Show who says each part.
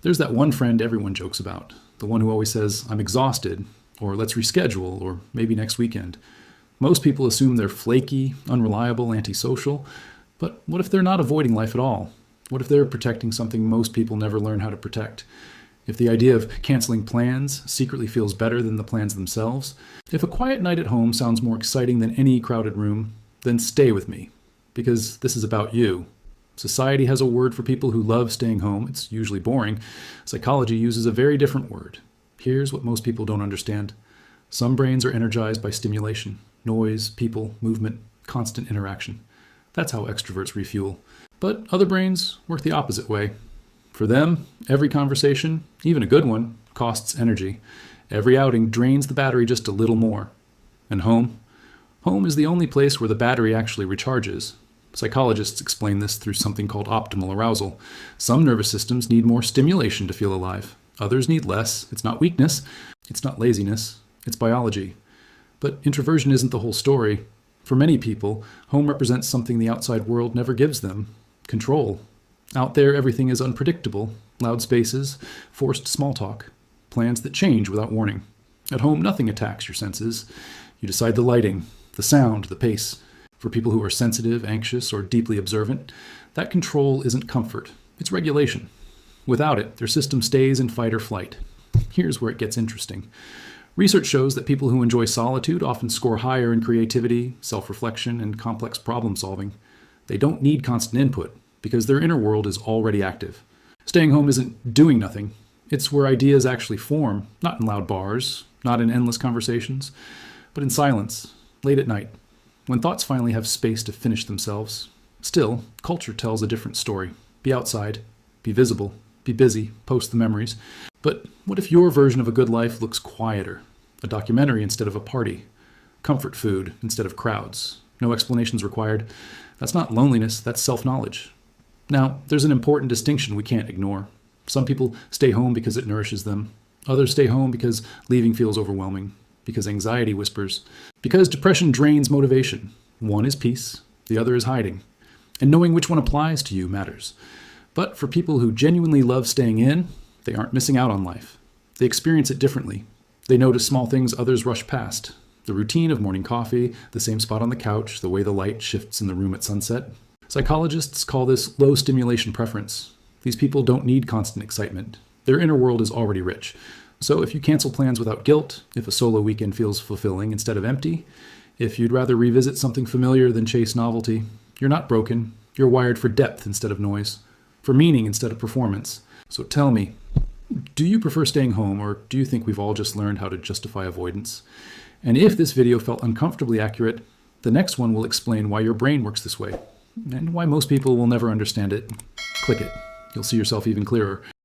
Speaker 1: There's that one friend everyone jokes about, the one who always says, "I'm exhausted," or "let's reschedule," or "maybe next weekend." Most people assume they're flaky, unreliable, antisocial, but what if they're not avoiding life at all? What if they're protecting something most people never learn how to protect? If the idea of canceling plans secretly feels better than the plans themselves, if a quiet night at home sounds more exciting than any crowded room, then stay with me, because this is about you. Society has a word for people who love staying home. It's usually boring. Psychology uses a very different word. Here's what most people don't understand. Some brains are energized by stimulation, noise, people, movement, constant interaction. That's how extroverts refuel. But other brains work the opposite way. For them, every conversation, even a good one, costs energy. Every outing drains the battery just a little more. And home? Home is the only place where the battery actually recharges. Psychologists explain this through something called optimal arousal. Some nervous systems need more stimulation to feel alive. Others need less. It's not weakness. It's not laziness. It's biology. But introversion isn't the whole story. For many people, home represents something the outside world never gives them: control. Out there, everything is unpredictable. Loud spaces, forced small talk, plans that change without warning. At home, nothing attacks your senses. You decide the lighting, the sound, the pace. For people who are sensitive, anxious, or deeply observant, that control isn't comfort, it's regulation. Without it, their system stays in fight or flight. Here's where it gets interesting. Research shows that people who enjoy solitude often score higher in creativity, self-reflection, and complex problem solving. They don't need constant input, because their inner world is already active. Staying home isn't doing nothing. It's where ideas actually form, not in loud bars, not in endless conversations, but in silence, late at night, when thoughts finally have space to finish themselves. Still, culture tells a different story. Be outside, be visible, be busy, post the memories. But what if your version of a good life looks quieter? A documentary instead of a party. Comfort food instead of crowds. No explanations required. That's not loneliness, that's self-knowledge. Now, there's an important distinction we can't ignore. Some people stay home because it nourishes them. Others stay home because leaving feels overwhelming, because anxiety whispers, because depression drains motivation. One is peace, the other is hiding. And knowing which one applies to you matters. But for people who genuinely love staying in, they aren't missing out on life. They experience it differently. They notice small things others rush past. The routine of morning coffee, the same spot on the couch, the way the light shifts in the room at sunset. Psychologists call this low stimulation preference. These people don't need constant excitement. Their inner world is already rich. So if you cancel plans without guilt, if a solo weekend feels fulfilling instead of empty, if you'd rather revisit something familiar than chase novelty, you're not broken. You're wired for depth instead of noise, for meaning instead of performance. So tell me, do you prefer staying home, or do you think we've all just learned how to justify avoidance? And if this video felt uncomfortably accurate, the next one will explain why your brain works this way, and why most people will never understand it. Click it. You'll see yourself even clearer.